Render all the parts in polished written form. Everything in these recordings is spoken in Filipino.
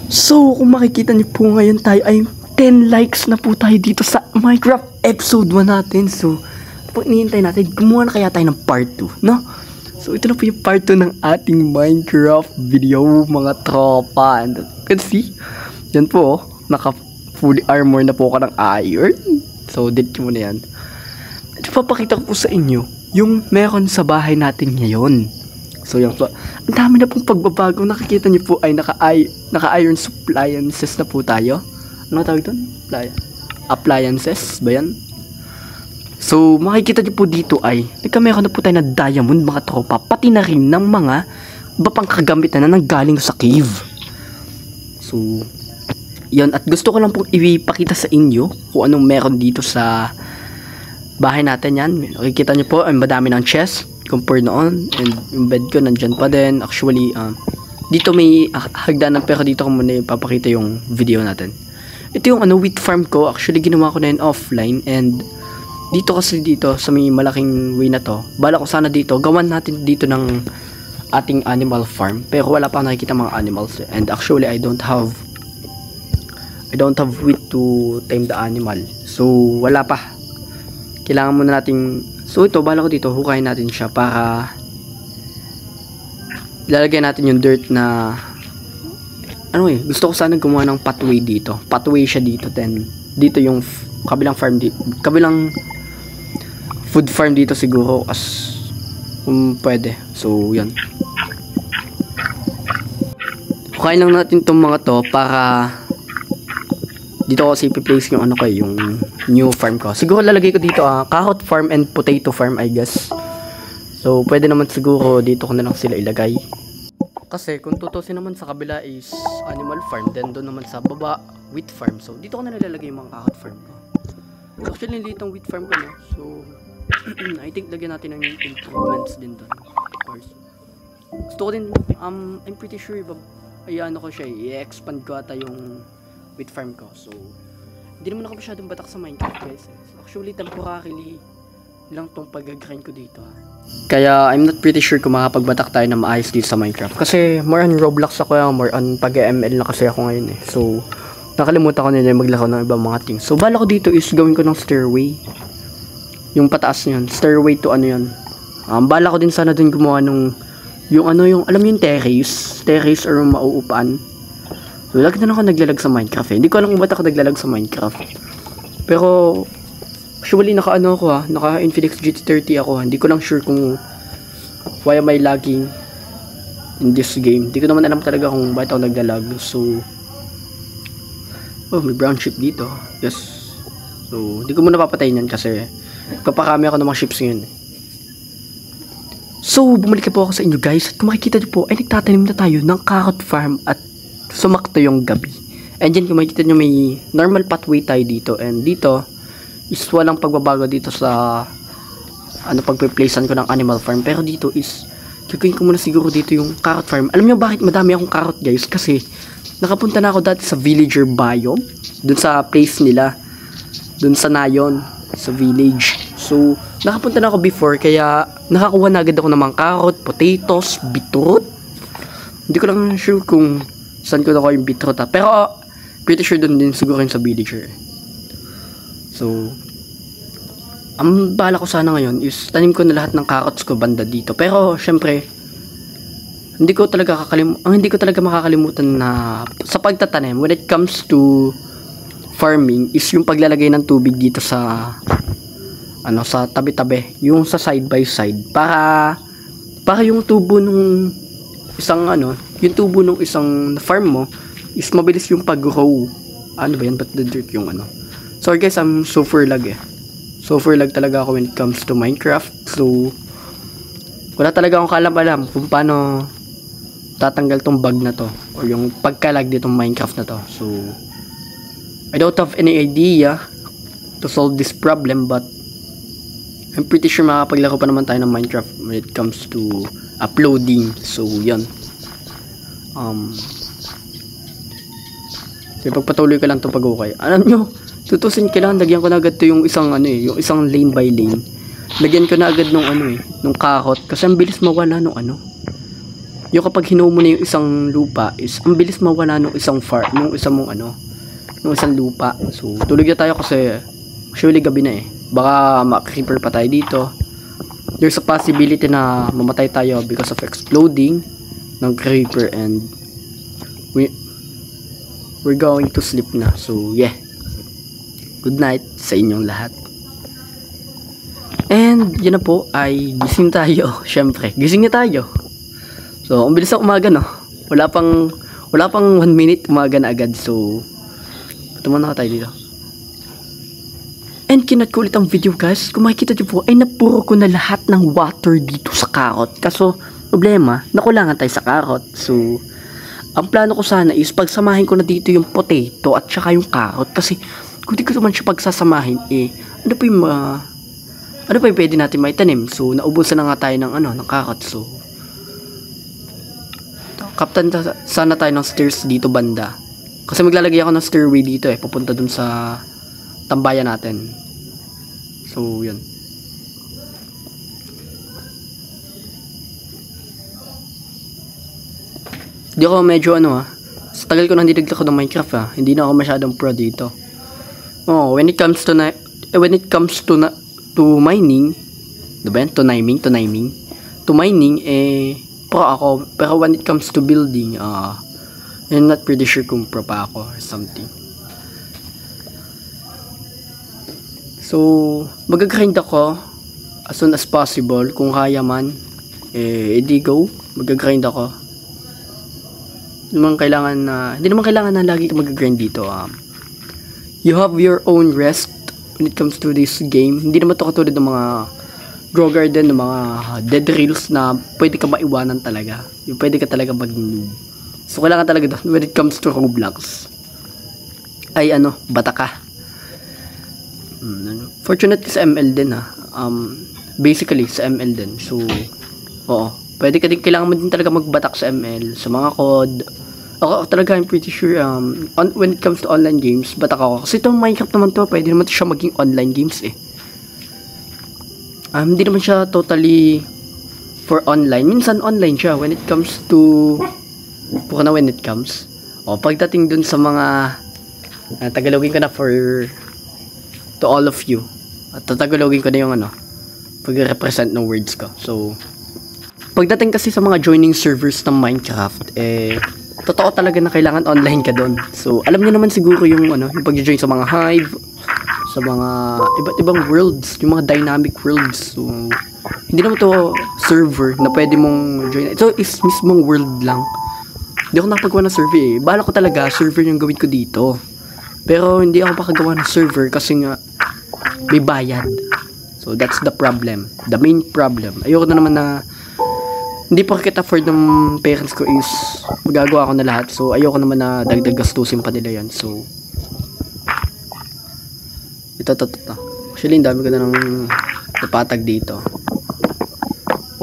So, kung makikita niyo po ngayon tayo ay 10 likes na po tayo dito sa Minecraft episode 1 natin. So, pag hinihintay natin, gumawa na kaya tayo ng part 2, no? So, ito na po yung part 2 ng ating Minecraft video, mga tropa. And you can see, yan po, naka fully armor na po ka ng iron. So, dito mo na yan. At papakita ko po sa inyo yung meron sa bahay natin ngayon. So, yung ang dami na pong pagbabago. Nakikita niyo po ay naka-iron appliances na po tayo. Ano tawag doon? Appliances ba yan? So, makikita niyo po dito ay meron na po tayo na diamond, mga tropa. Pati na rin ng mga iba pang kagamitan na nanggaling sa cave. So, yan. At gusto ko lang pong ipakita sa inyo kung anong meron dito sa bahay natin yan. Makikita niyo po ay madami ng chest compare noon, and yung bed ko nandyan pa din. Actually, dito may hagdanan, pero dito ko muna ipapakita yung video natin. Ito yung wheat farm ko. Actually, ginawa ko na yun offline, and dito kasi dito sa may malaking way na to, bala ko sana dito gawan natin dito ng ating animal farm, pero wala pa nakikita mga animals, and actually I don't have wheat to tame the animal, so wala pa. Kailangan muna nating, so ito, bala ko dito, hukayin natin siya para ilalagay natin yung dirt na, gusto ko sana gumawa ng pathway dito. Pathway siya dito, then dito yung kabilang farm dito, kabilang food farm dito siguro, as kung pwede. So, yan. Hukayin lang natin itong mga to para dito ko kasi i-place yung yung new farm ko. Siguro lalagay ko dito carrot farm and potato farm, I guess. So pwede naman siguro dito ko na lang sila ilagay. Kasi kung tutusin naman sa kabila is animal farm, then doon naman sa baba wheat farm. So dito ko na nilalagay yung mga carrot farm ko. Actually dito ang wheat farm ko, no? So I think lagyan natin ng improvements din doon. Of course. Gusto ko din, I'm pretty sure ko siya, i-expand ko ata yung wheat farm ko. So, hindi naman ako masyadong batak sa Minecraft, guys. So, actually, temporarily lang tong pag-grind ko dito. Kaya, I'm not pretty sure kung makapagbatak tayo na maayos dito sa Minecraft. Kasi, more on Roblox ako, more on pag-ML na kasi ako ngayon eh. So, nakalimutan ko nila maglaro ng ibang mga things. So, bala ko dito is gawin ko ng stairway. Yung pataas niyan. Stairway to yan. Bala ko din sana dun gumawa nung, alam mo yung terrace or mauupan. So, lagi na ako naglalag sa Minecraft eh. Hindi ko alam kung ba't ako naglalag sa Minecraft. Pero, actually, naka Infinix GT30 ako. Hindi ko lang sure kung why am I lagging in this game. Hindi ko naman alam talaga kung bakit ako naglalag. So, may brown ship dito. Yes. So, hindi ko muna papatayin yan kasi paparami ako ng mga ships ngayon eh. So, bumalik na po ako sa inyo, guys. At kung makikita nyo po, ay nagtatanim na tayo ng carrot farm at sumakto yung gabi. And dyan kung makikita nyo may normal pathway tayo dito, and dito is walang pagbabago dito sa pagpe-placean ko ng animal farm. Pero dito is gagawin ko muna siguro dito yung carrot farm. Alam nyo bakit madami akong carrot, guys? Kasi nakapunta na ako dati sa villager biome, dun sa place nila, dun sa Nayon, sa village. So nakapunta na ako before, kaya nakakuha na agad ako ng mga carrot, potatoes, beetroot. Hindi ko lang sure kung saan ko nakuha yung beetroot pero pretty sure doon din siguro yung sa villager. So, ang bala ko sana ngayon is tanim ko na lahat ng carrots ko banda dito. Pero syempre, hindi ko talaga makakalimutan na sa pagtatanim, when it comes to farming, is yung paglalagay ng tubig dito sa sa tabi-tabi, yung sa side by side, para yung tubo nung isang yung tubo nung isang farm mo is mabilis yung pag-grow. Ba yan? Ba't the dirt yung Sorry guys, I'm super lag eh. Super lag talaga ako when it comes to Minecraft. So, wala talaga akong kaalam-alam kung paano tatanggal tong bug na to, or yung pagkalag ditong Minecraft na to. So, I don't have any idea to solve this problem, but I'm pretty sure makapaglaro pa naman tayo ng Minecraft when it comes to uploading. So, yan. So, pagpatuloy ka lang itong pag-ukay. Alam nyo, tutusin kailangan lagyan ko na agad to yung isang yung isang lane by lane. Lagyan ko na agad nung nung carrot kasi ang bilis mawala nung yung kapag hinuo mo na yung isang lupa is ang bilis mawala nung isang nung isang mong nung isang lupa. So tulog na tayo kasi actually gabi na eh. Baka ma-creeper pa tayo dito. There's a possibility na mamatay tayo because of exploding ng creeper, and we're going to sleep na. So yeah, good night sa inyong lahat. And yun na po, ay gising tayo. Syempre, gising na tayo. So, ang bilis ng umaga, no? Wala pang 1 minute, umaga na agad. So, tuman na tayo dito. And kinat ko ulit ang video, guys. Kung makikita nyo po, ay napuro ko na lahat ng water dito sa carrot. Kaso, problema, nakulangan tayo sa carrot. So, ang plano ko sana is pagsamahin ko na dito yung potato at saka yung carrot. Kasi, kung di ko naman siya pagsasamahin, ano pa yung pwede natin maitanim? So, naubusan na nga tayo ng carrot. So, kaptan sana tayo ng stairs dito banda. Kasi maglalagay ako ng stairway dito papunta dun sa tambayan natin. So, yun. Hindi ako medyo sa tagal ko nang naglaro ng Minecraft hindi na ako masyadong pro dito. When it comes to mining, diba yan? To mining, pro ako, pero when it comes to building, I'm not pretty sure kung pro pa ako or something. So, mag-grind ako as soon as possible. Kung kaya man, edi go, mag-grind ako. Hindi naman kailangan na lagi ka mag-grind dito. You have your own rest when it comes to this game. Hindi naman to katulad ng mga Grow Garden, ng mga dead reels na pwede ka maiwanan talaga. Yung pwede ka talaga mag-noob. So, kailangan talaga doon when it comes to Roblox. Ay, bata ka. Fortunate ka sa ML din basically, sa ML din. So, oo. Kailangan mo din talaga magbatak sa ML. Sa mga code. Ako talaga, I'm pretty sure, when it comes to online games, batak ako. Kasi itong Minecraft naman to, pwede naman siya maging online games hindi naman siya totally for online. Minsan online siya when it comes to pagdating dun sa mga tagalogin ko na to all of you. At tagalogin ko na yung pag-represent ng words ko. So, pagdating kasi sa mga joining servers ng Minecraft, totoo talaga na kailangan online ka doon. So, alam niyo naman siguro yung pag-join sa mga hive, sa mga iba't ibang worlds, yung mga dynamic worlds. So, hindi naman to server na pwede mong join. Ito is mismong world lang. Hindi ako nakapagawa ng server Bala ko talaga, server yung gawin ko dito. Pero hindi ako makagawa ng server kasi nga may bayad. So, that's the problem. The main problem. Ayoko na naman na hindi pa kita afford ng parents ko is magagawa ko na lahat. So, ayoko naman na dagdag gastusin pa nila yan. So, ito. Actually, ang dami ko na nang napatag dito.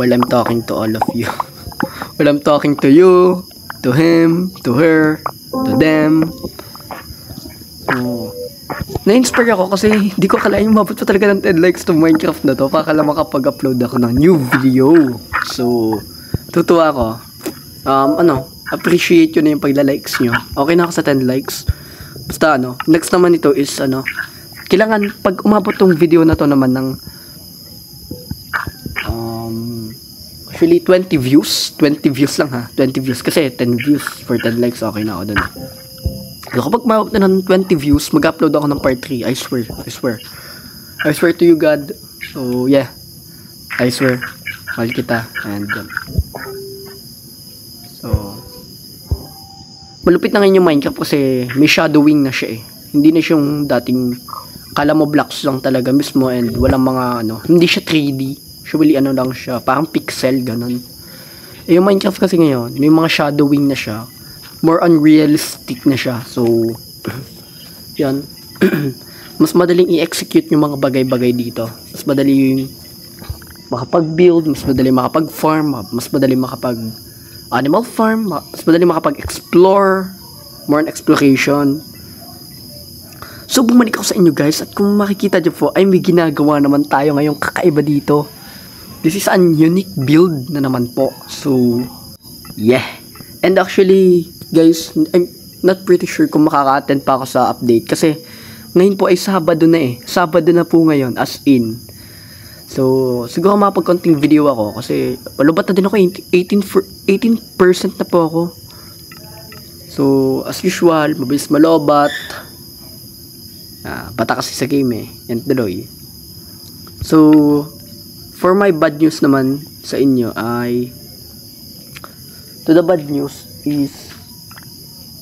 While I'm talking to all of you. While I'm talking to you, to him, to her, to them. So, na-inspire ako kasi hindi ko akalain mabot pa talaga ng 10 likes to Minecraft na to. Pakala makapag-upload ako ng new video. So, tutuwa ako. Appreciate yun na yung pagla-likes nyo. Okay na ako sa 10 likes. Basta next naman ito is kailangan pag umabot tong video na to naman ng actually 20 views lang 20 views kasi 10 views for 10 likes okay na ako dun. So, kapag umabot na ng 20 views, mag-upload ako ng part 3. I swear to you God. So yeah, I swear mahal kita. And so malupit na ngayon yung Minecraft kasi may shadowing na siya hindi na siyang dating kala mo blocks lang talaga mismo and walang mga hindi siya 3D. Usually lang siya, parang pixel ganun. Yung Minecraft kasi ngayon, may mga shadowing na siya. More unrealistic na siya. So, yan. Mas madaling i-execute yung mga bagay-bagay dito. Mas madali yung makapag-build, mas madali makapag-farm, mas madali makapag-animal farm, mas madali makapag-explore, more on exploration. So, bumalik ako sa inyo guys, at kung makikita nyo po, ay may ginagawa naman tayo ngayong kakaiba dito. This is a unique build na naman po. So, Yeah. And actually, guys, I'm not pretty sure kung makaka-attend pa ako sa update kasi ngayon po ay Sabado na eh. Sabado na po ngayon, as in. So, siguro mapag-konting video ako kasi palubat na din ako, 18% na po ako. So, as usual, mabilis malobat. Bata kasi sa game eh. Yan tuloy. So, for my bad news naman sa inyo ay the bad news is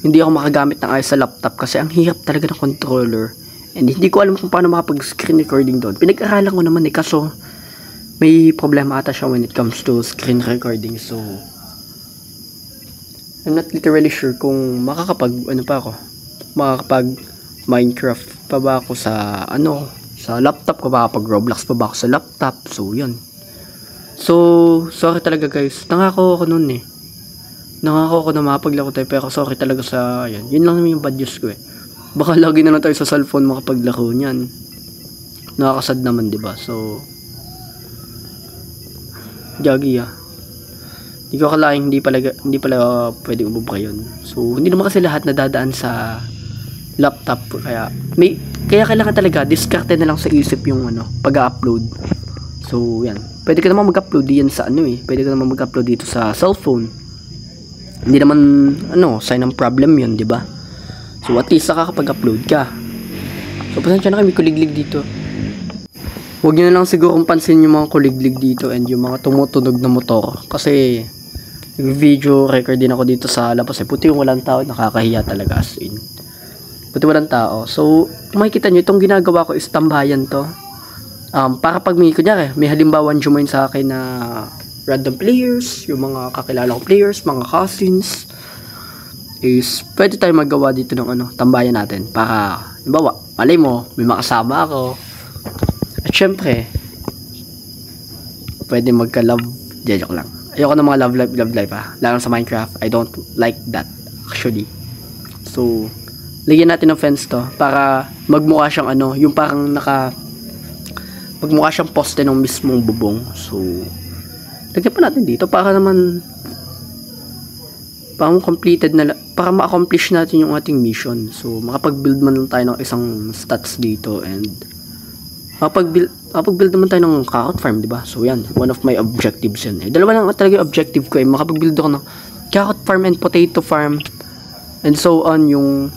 hindi ako makagamit ng ayos sa laptop kasi ang hirap talaga ng controller and hindi ko alam kung paano makapag-screen recording doon. Pinag-aralan ko naman eh kaso may problema ata siya when it comes to screen recording, so I'm not literally sure kung makakapag Minecraft pa ba ako sa sa laptop ko, makakapag Roblox pa ba ako sa laptop. So yun, so sorry talaga guys, nangako ako noon eh. Nangako ako na mapaglaro tayo pero sorry talaga sa yun lang naman yung bad news ko eh. Baka lagi na lang tayo sa cellphone makapaglaro niyan. Nakakasad naman, 'di ba? So Gagi hindi ko akalain hindi pala pwedeng umubra yun. So hindi naman kasi lahat nadadaan sa laptop kaya kailangan talaga diskarte na lang sa isip yung pag-upload. So yan, pwede ka naman mag-upload diyan sa pwede ka naman mag-upload dito sa cellphone. Hindi naman sign ng problem yun, di ba? So at least nakakapag-upload ka. So pasensya na kami kuliglig dito. Huwag nyo na lang siguro pansin yung mga kuliglig dito and yung mga tumutunog na motor kasi video record din ako dito sa labas eh. Puti yung walang tao, nakakahiya talaga as in. Puti walang tao. So makikita nyo itong ginagawa ko is tambayan to. Para pag may halimbawa jumain sa akin na random players, yung mga kakilala ko players, mga cousins, is pwede tayo magawa dito ng tambayan natin para halimbawa, malay mo, may makasama ako. At syempre, pwede magka-love, joke lang. Ayoko ng mga love life lalo sa Minecraft, I don't like that actually. So, lagyan natin ng fence to para magmukha siyang yung parang magmukha siyang poste ng mismong bubong. So, lagyan pa natin dito para naman para ma-accomplish natin yung ating mission. So makapag-build man lang tayo ng isang stats dito and makapag-build naman tayo ng carrot farm, di ba? So yan, one of my objectives yan. Dalawa lang talaga yung objective ko makapag-build ako ng carrot farm and potato farm and so on yung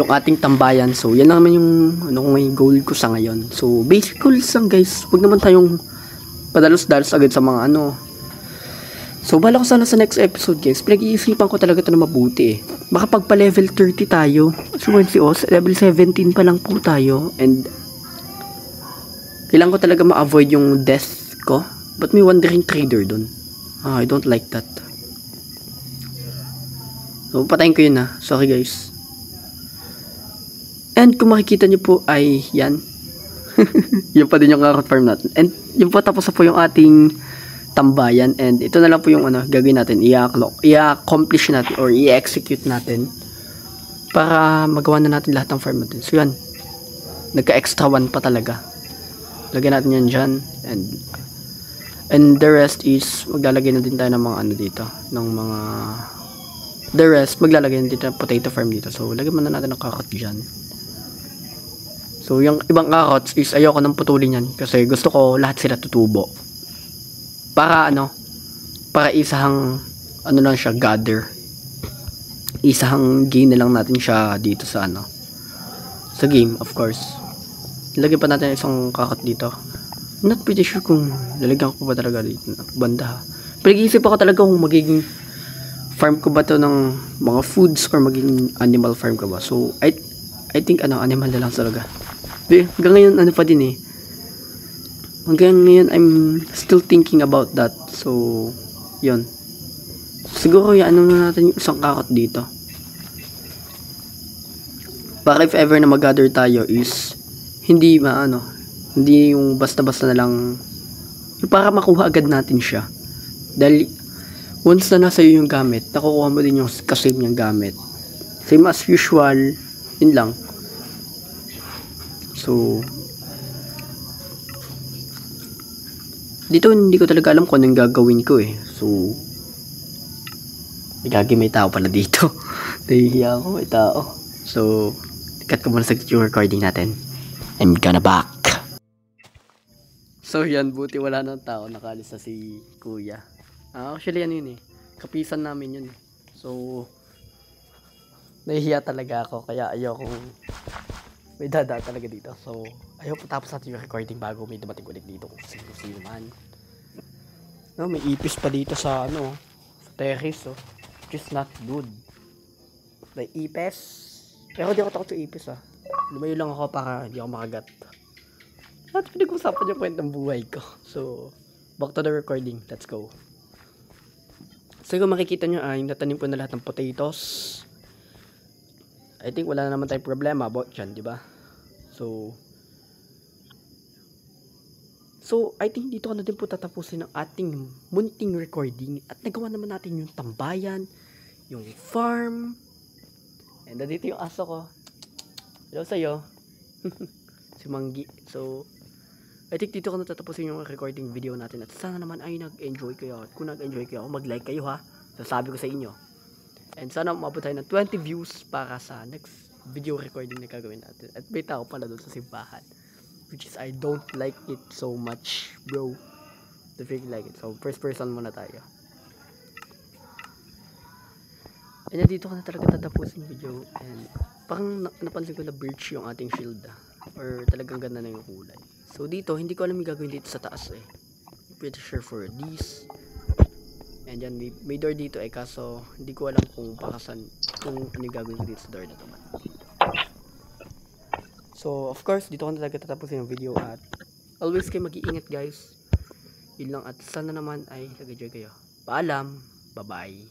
ating tambayan. So yan lang naman yung may goal ko sa ngayon. So basic goals lang guys, huwag naman tayong padalos-dalos agad sa mga So bala ko sana sa next episode guys, pinag-iisipan ko talaga ito na mabuti eh. Baka pagpa level 30 tayo, so level 17 pa lang po tayo and kailangan ko talaga ma-avoid yung death ko. But may wandering trader dun. I don't like that. So patayin ko yun sorry guys. And kung makikita nyo po ay yan. Yun pa din yung carrot farm natin. And yun po, tapos na po yung ating tambayan. And ito na lang po yung gagawin natin. I-accomplish natin or i-execute natin para magawa na natin lahat ng farm natin. So yan. Nagka-extra 1 pa talaga. Lagyan natin yan dyan. And the rest is maglalagay na din tayo ng mga dito. Ng mga maglalagay na dito ng potato farm dito. So lagyan muna natin ng carrot dyan. So yung ibang carrots is ayoko nang putulin yan kasi gusto ko lahat sila tutubo. Para para isahang lang siya, gather. Isahang gain na lang natin siya dito sa sa game, of course. Lagyan pa natin isang carrot dito. I'm not pretty sure kung lalagyan ko pa talaga dito banda. Pinag-iisip ako talaga kung magiging farm ko ba to ng mga foods or magiging animal farm ko ba. So I think animal na lang talaga. Hanggang ngayon pa din eh. Hanggang ngayon I'm still thinking about that. So yun. Siguro na natin yung isang carrot dito. Para if ever na mag-gather tayo is hindi hindi yung basta-basta na lang yung para makuha agad natin siya. Dahil once na nasa iyo yung gamit, nakukuha mo din yung kasame niyang gamit. Same as usual, yun lang. So dito hindi ko talaga alam kung anong gagawin ko eh. So, may tao pala dito. Nahihiya ako, may tao. So, cut ko muna sa yung recording natin. I'm gonna back. So, yan, buti wala nang tao. Nakalis na si kuya. Actually, ano yun eh. Kapisan namin yun eh. So, nahihiya talaga ako. Kaya ayokong may dada talaga dito. So, ayoko tapos natin yung recording bago may dumating ulit dito kung sino man. No, may ipis pa dito sa ano, sa terrace, oh. Which is not good. May ipis. Pero di ako takot sa ipis, ah. Lumayo lang ako para hindi ako makagat. At pinag-usapan yung kwentang buhay ko. So, back to the recording. Let's go. So, kung makikita nyo, yung natanim ko na lahat ng potatoes. I think wala na naman tayong problema about dyan, di ba? So, I think dito ko na din po tatapusin ang ating munting recording. At nagawa naman natin yung tambayan, yung farm. And dito yung aso ko. Hello sa'yo. Si Manggi. So, I think dito ko na tatapusin yung recording video natin. At sana naman ay nag-enjoy kayo. At kung nag-enjoy kayo, mag-like kayo ha. Sasabi ko sa inyo. And sana umabot tayo ng 20 views para sa next video recording na gagawin natin. At may tao pala doon sa simbahan. Which is I don't like it so much, bro. To feel like it. So, first person muna tayo. And dito ko na talaga tatapusin video. And parang napansin ko na birch yung ating shield. Or talagang ganda na yung kulay. So, dito, hindi ko alam yung gagawin dito sa taas eh. Pretty sure for this. And yan, may door dito eh, kaso hindi ko alam kung pakasan, kung ano yung gagawin ko dito sa door na to man. So, of course, dito ko na talaga tatapusin yung video at always kayo mag-iingat guys. Yun lang at sana naman ay nag-enjoy kayo. Paalam, bye-bye.